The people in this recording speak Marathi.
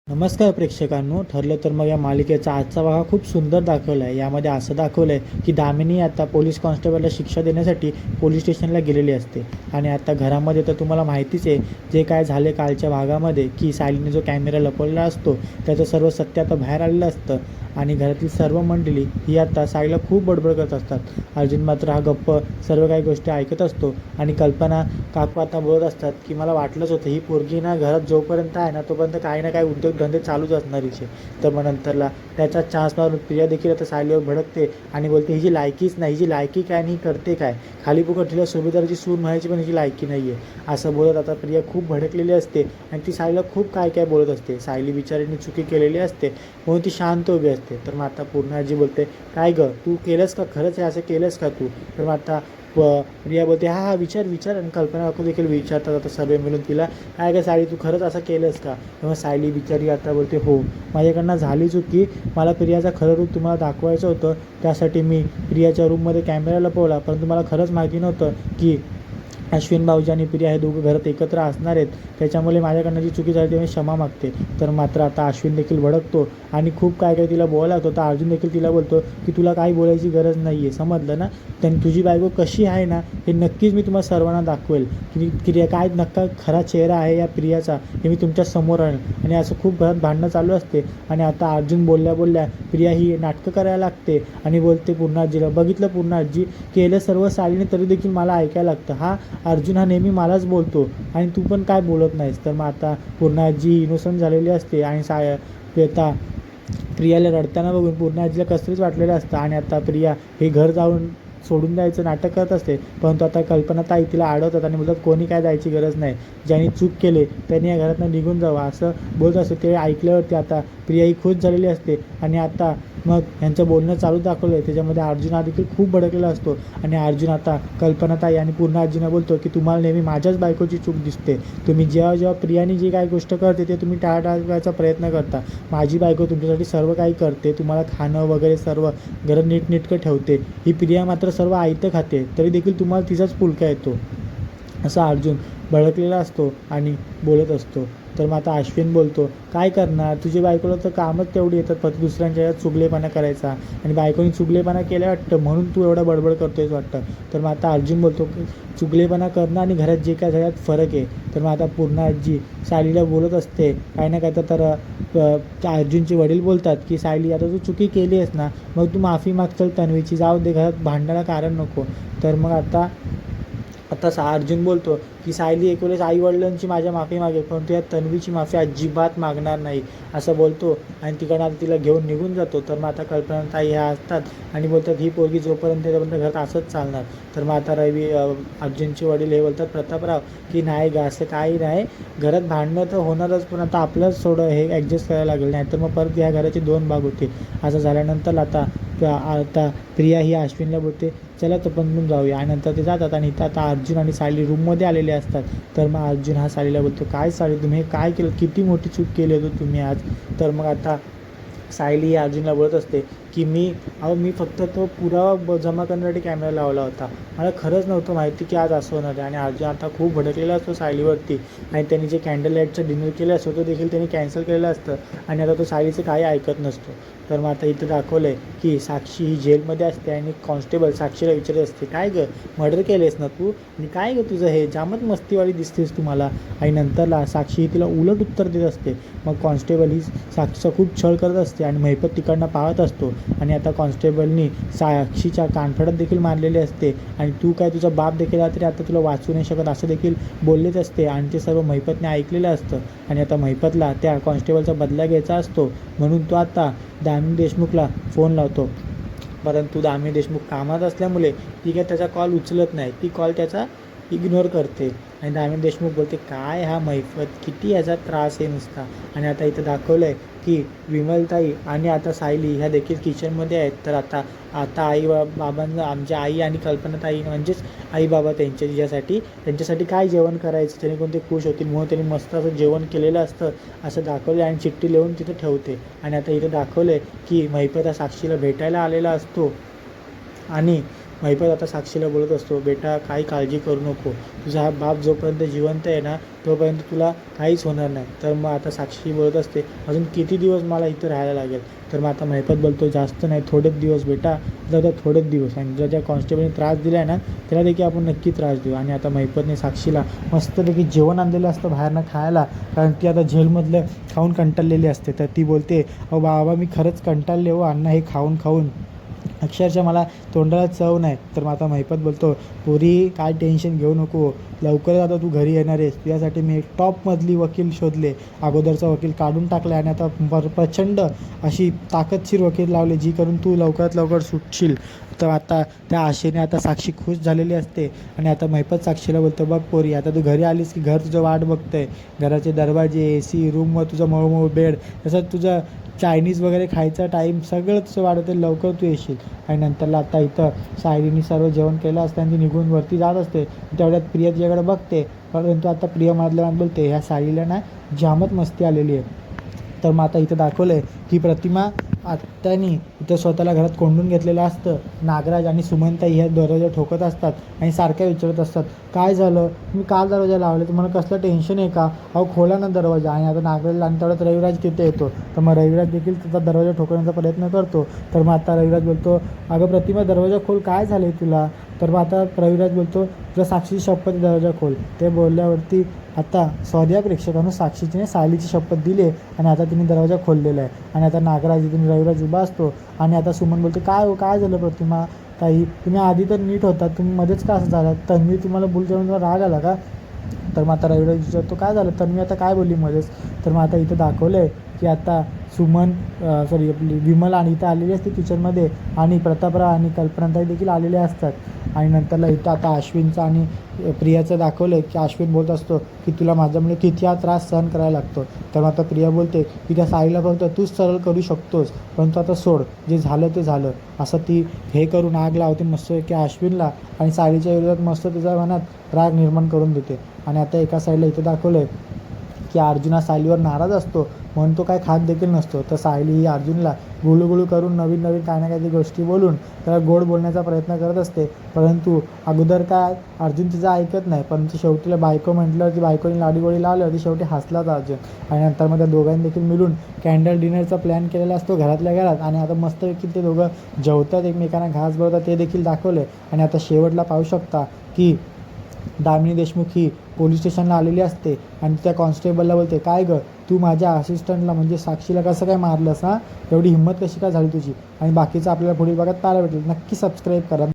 नमस्कार प्रेक्षकांनो, ठरलं तर मग या मालिकेचा आजचा भाग खूप सुंदर दाखवला आहे. यामध्ये असं दाखवलं आहे की दामिनी आता पोलीस कॉन्स्टेबलला शिक्षा देण्यासाठी पोलीस स्टेशनला गेलेली असते. आणि आता घरामध्ये तर तुम्हाला माहितीच आहे जे काय झाले कालच्या भागामध्ये, की सायलीने जो कॅमेरा लपवलेला असतो त्याचं सर्व सत्य आता बाहेर आलेलं असतं. आणि घरातील सर्व मंडळी ही आता सायलीला खूप बडबड करत असतात. अर्जुन मात्र हा गप्प सर्व काही गोष्टी ऐकत असतो. आणि कल्पना काकू आता बोलत असतात की मला वाटलंच होतं ही पोरगी ना घरात जोपर्यंत आहे ना तोपर्यंत काही ना काही उद्योगधंदे चालूच असणार हिचे. तर मग नंतरला त्याचा चान्स मारून प्रिया देखील आता सायलीवर भडकते आणि बोलते हिची लायकीच नाही, हिची लायकी काय आणि ही करते काय, खाली फुकट तिला सुभेदाराची सून म्हणायची पण हिची लायकी नाही आहे असं बोलत आता प्रिया खूप भडकलेली असते. आणि ती सायलीला खूप काय काय बोलत असते. सायली बिचारीने चुकी केलेली असते म्हणून ती शांत उभी असते. तर मग आता पूर्ण आजी बोलते काय गं तू केलंस का, खरंच हे असं केलंस का तू. तर मग आता प्रिया बोलते हा हा विचार विचार. आणि कल्पना काकू देखील विचारतात आता सर्व मिळून तिला काय गं सायली तू खरंच असं केलंस का. तेव्हा सायली बिचारी आता बोलते हो माझ्याकडनं झाली चुकी, मला प्रियाचं खरं रूप तुम्हाला दाखवायचं होतं त्यासाठी मी प्रियाच्या रूममध्ये कॅमेरा लपवला, परंतु मला खरंच माहिती नव्हतं की अश्विन भाऊजी आणि प्रिया हे दोघं घरात एकत्र असणार आहेत, त्याच्यामुळे माझ्याकडनं जी चुकी झाली ती मी क्षमा मागते. तर मात्र आता अश्विन देखील भडकतो आणि खूप काय काय तिला बोलायला होतं. तर अर्जुन देखील तिला बोलतो की तुला काही बोलायची गरज नाही आहे, समजलं ना. त्यांनी तुझी बायको कशी आहे ना हे नक्कीच मी तुम्हाला सर्वांना दाखवेल की काय नक्का खरा चेहरा आहे या प्रियाचा हे मी तुमच्या समोर आणेल. आणि असं खूप घरात भांडणं चालू असते. आणि आता अर्जुन बोलल्या बोलल्या प्रिया ही नाटकं करायला लागते आणि बोलते पूर्ण आजीला बघितलं पूर्ण आजी केलं सर्व सालीने तरी देखील मला ऐकायला लागतं. अर्जुन हा नेहमी मलाच बोलतो आणि तू पण काय बोलत नाहीस. तर मग आता पूर्ण आजी इनोसंट झालेली असते आणि आता प्रियाला रडताना बघून पूर्ण आजीला कसरीच वाटलेलं असतं. आणि आता प्रिया हे घर जाऊन सोडून द्यायचं नाटक करत असते, परंतु आता कल्पनाताई तिला अडवतात आणि बोलतात कोणी काय जायची गरज नाही, ज्यांनी चूक केले त्यांनी या घरातनं निघून जावं असं बोलत असते. ते ऐकल्यावरती आता प्रिया ही खुश झालेली असते. आणि आता मग यांचं बोलणं चालू दाखवलं आहे त्याच्यामध्ये अर्जुन हा देखील खूप भडकलेला असतो. आणि अर्जुन आता कल्पनाताई आणि पूर्ण आजींना बोलतो की तुम्हाला नेहमी माझ्याच बायकोची चूक दिसते, तुम्ही जेव्हा जेव्हा प्रियाने जी काही गोष्ट करते ते तुम्ही टाळाटाळ प्रयत्न करता. माझी बायको तुमच्यासाठी सर्व काही करते, तुम्हाला खाणं वगैरे सर्व घरं नीटनेटकं ठेवते, ही प्रिया मात्र सर्व आयतं खाते तरी देखील तुम्हाला तिचाच पुलका येतो असा अर्जुन भडकलेला असतो आणि बोलत असतो. तर मग आता अश्विन बोलतो काय करणार, तुझी बायकोला तर कामच तेवढी येतात फक्त दुसऱ्यांच्या यात चुगलेपणा करायचा आणि बायकोनी चुगलेपणा केला वाटतं म्हणून तू एवढा बडबड करतोयस वाटतं. तर मग आता अर्जुन बोलतो की चुगलेपणा करणं आणि घरात जे काय सगळ्यात फरक आहे. तर मग आता पूर्ण आजी सायलीला बोलत असते काही ना काय तर अर्जुनचे वडील बोलतात की सायली आता तू चुकी केली आहेस ना मग तू माफी मागचल तन्वीची, जाऊ दे घरात भांडायला कारण नको. तर मग आता अर्जुन बोलतो की सायली एकवेळेस आईवडिलांची माझ्या माफी मागेल परंतु या तन्वीची माफी अजिबात मागणार नाही असं बोलतो. आणि तिकडनं आता तिला घेऊन निघून जातो. तर मग आता कल्पनाताई ह्या असतात आणि बोलतात ही पोरगी जोपर्यंत तोपर्यंत घरात असंच चालणार. तर मग आता अर्जुनचे वडील हे बोलतात प्रतापराव की नाही ग असं काही नाही, घरात भांडणं तर होणारच पण आता आपलंच थोडं हे ॲडजस्ट करायला लागेल, नाही तर मग परत ह्या घराचे दोन भाग होते. असं झाल्यानंतर आता प्रिया ही अश्विनला बोलते चला तो पण जाऊया. आणि नंतर ते जातात आणि इथं आता अर्जुन आणि सायली रूममध्ये आलेले असतात. तर मग अर्जुन हा सायलीला बोलतो काय सायली तुम्ही हे काय केलं, किती मोठी चूक केली होती तुम्ही आज. तर मग आता सायली ही अर्जुनला बोलत असते की मी फक्त तो पुरावा जमा करण्यासाठी कॅमेरा लावला होता, मला खरंच नव्हतं माहिती की आज असं होणार आहे. आणि अर्जुन आता खूप भडकलेला असतो सायलीवरती आणि त्यांनी जे कॅन्डल लाईटचं डिनर केलं असतो तो देखील त्यांनी कॅन्सल केलेलं असतं आणि आता तो सायलीचं काही ऐकत नसतो. तर मग आता इथं दाखवलं आहे की साक्षी ही जेलमध्ये असते आणि कॉन्स्टेबल साक्षीला विचारत असते काय गं मर्डर केलेस ना तू आणि काय गं तुझं हे जामच मस्तीवाली दिसतेस तुम्हाला. आणि नंतरला साक्षी ही तिला उलट उत्तर देत असते. मग कॉन्स्टेबल ही साक्षीचा खूप छळ करत असते आणि महिपत तिकडनं पाहत असतो. आणि आता कॉन्स्टेबलनी साक्षीच्या कानफडत देखील मारलेले असते आणि तू काय तुझा बाप देखील तरी आता तुला वाचू नाही शकत असं देखील बोललेच असते. आणि ते सर्व महिपतने ऐकलेलं असतं. आणि आता महिपतला त्या कॉन्स्टेबलचा बदला घ्यायचा असतो म्हणून तो आता दामिनी देशमुखला फोन लावतो, परंतु दामिनी देशमुख कामात असल्यामुळे ती काय त्याचा कॉल उचलत नाही, ती कॉल त्याचा इग्नोर करते. आणि दामिनी देशमुख बोलते काय हा महिपत किती याचा त्रास आहे नुसता. आणि आता इथं दाखवलं आहे की विमलताई आणि आता सायली ह्या देखील किचनमध्ये आहेत. तर आता आई बाबांना आमच्या आई आणि कल्पनाताई म्हणजेच आई बाबा त्यांच्यासाठी काय जेवण करायचं जेणेकरून ते खुश होतील म्हणून त्यांनी मस्त असं जेवण केलेलं असतं असं दाखवलं आणि चिठ्ठी लिहून तिथं ठेवते. आणि आता इथं दाखवलं आहे की महिपत हा साक्षीला भेटायला आलेला असतो आणि महिपत आता साक्षीला बोलत असतो, बेटा काही काळजी करू नको, तुझा हा बाप जोपर्यंत जिवंत आहे ना तोपर्यंत तुला काहीच होणार नाही. तर मग आता साक्षी बोलत असते, अजून किती दिवस मला इथं राहायला लागेल. तर मग आता महिपत बोलतो, जास्त नाही, थोडेच दिवस बेटा, जर थोडेच दिवस, आणि ज्या कॉन्स्टेबलने त्रास दिला आहे ना त्याला देखील आपण नक्की त्रास देऊ. आणि आता महिपतने साक्षीला मस्तपैकी जेवण आणलेलं असतं बाहेरनं खायला, कारण ती आता जेलमधलं खाऊन कंटाळलेली असते. तर ती बोलते, अहो बाबा मी खरंच कंटाळले हो अण्णा हे खाऊन खाऊन, अक्षरशः मला तोंडाला चव नाही. तर मग आता महिपत बोलतो, पोरी काय टेन्शन घेऊ नको, लवकरच आता तू घरी येणार आहेस, तुझ्यासाठी मी एक टॉपमधली वकील शोधले, अगोदरचा वकील काढून टाकला आणि आता प्रचंड अशी ताकदशीर वकील लावले जी करून तू लवकरात लवकर सुटशील. तर आता त्या आशेने आता साक्षी खुश झालेली असते. आणि आता महिपत साक्षीला बोलतो, बघ पोरी आता तू घरी आलीस की घर तुझं वाट बघतंय, घराचे दरवाजे, AC, रूमवर तुझं मऊ बेड, तसंच तुझं चायनीज वगैरे खायचा टाईम सगळं तुझं वाढवते, लवकर तू येशील. आणि नंतरला आता इथं सायलीने सर्व जेवण केलं असतं आणि ती निघून वरती जात असते. तेवढ्यात प्रिया तिच्याकडे बघते, परंतु आता प्रिया मधल्या बोलते, ह्या सायलीला ना जामच मस्ती आलेली आहे. तर मग आता इथं दाखवलं आहे की प्रतिमा आत्यानी इथं स्वतःला घरात कोंडून घेतलेलं असतं. नागराज आणि सुमनताई ह्या दरवाजा ठोकत असतात आणि सारख्या विचारत असतात, काय झालं, तुम्ही काल दरवाजा लावले, तुम्हाला कसलं टेन्शन आहे का, अहो खोला ना दरवाजा. आणि आता नागराज आणि तेवढ्यात रविराज तिथे येतो. तर मग रविराज देखील त्याचा दरवाजा ठोकण्याचा प्रयत्न करतो. तर मग आता रविराज बोलतो, अगं प्रतिमा दरवाजा खोल, काय झालं आहे तुला. तर मग आता रविराज बोलतो, तुला साक्षीची शपथ दरवाजा खोल. ते बोलल्यावरती आता सॉरी प्रेक्षकांनो, साक्षीने सायलीची शपथ दिली आणि आता तिने दरवाजा खोललेला आहे. आणि आता नागराज इथून रविराज उभा असतो आणि आता सुमन बोलते, काय हो काय झालं प्रतिमा ताई, तुम्ही आधी तर नीट होता, तुम्ही मध्येच का असं झालं, तन्वी तुम्हाला बोलते म्हणून तुम्हाला राग आला का. तर मग आता रविराज विचारतो, काय झालं तन्वी आता काय बोलली मध्येच. तर मग आता इथं दाखवलं आहे की आता सुमन सॉरी आपली विमल आणि इथं आलेली असते किचनमध्ये, आणि प्रतापराव आणि कल्पनाताई देखील आलेले असतात. आणि नंतरला इथं आता अश्विनचं आणि प्रियाचं दाखवलं आहे की अश्विन बोलत असतो की तुला माझ्यामुळे किती हा त्रास सहन करायला लागतो. तर मग आता प्रिया बोलते की त्या साईला फक्त तूच सरळ करू शकतोस, परंतु आता सोड, जे झालं ते झालं, असं ती हे करून आग लावते मस्त की अश्विनला, आणि साईच्या विरोधात मस्त तिच्या मनात राग निर्माण करून देते. आणि आता एका साईडला इथं दाखवलं आहे की अर्जुन हा सायलीवर नाराज असतो म्हणून तो काय खात देखील नसतो. तर सायली ही अर्जुनला गुळूगुळू करून नवीन नवीन काही ना काही गोष्टी बोलून त्याला गोड बोलण्याचा प्रयत्न करत असते. परंतु अगोदर काय अर्जुन तिचं ऐकत नाही, परंतु शेवटी तिला बायको म्हटलं की बायकोने लाडीगोडी लावल्यावर ती शेवटी हसलाच अर्जुन. आणि नंतर मग त्या दोघांनी देखील मिळून कॅन्डल डिनरचा प्लॅन केलेला असतो घरातल्या घरात. आणि आता मस्तपैकी ते दोघं जेवतात, एकमेकांना घास भरतात, ते देखील दाखवले. आणि आता शेवटला पाहू शकता की दामिनी देशमुख ही पोलीस स्टेशनला आलेली असते आणि त्या कॉन्स्टेबलला बोलते, काय गं तू माझ्या असिस्टंटला म्हणजे साक्षीला कसं काय मारलंस, हां एवढी हिंमत कशी काय झाली तुझी. आणि बाकीचं आपल्याला पुढील भागात पाहायला भेटेल. नक्की सबस्क्राईब करा.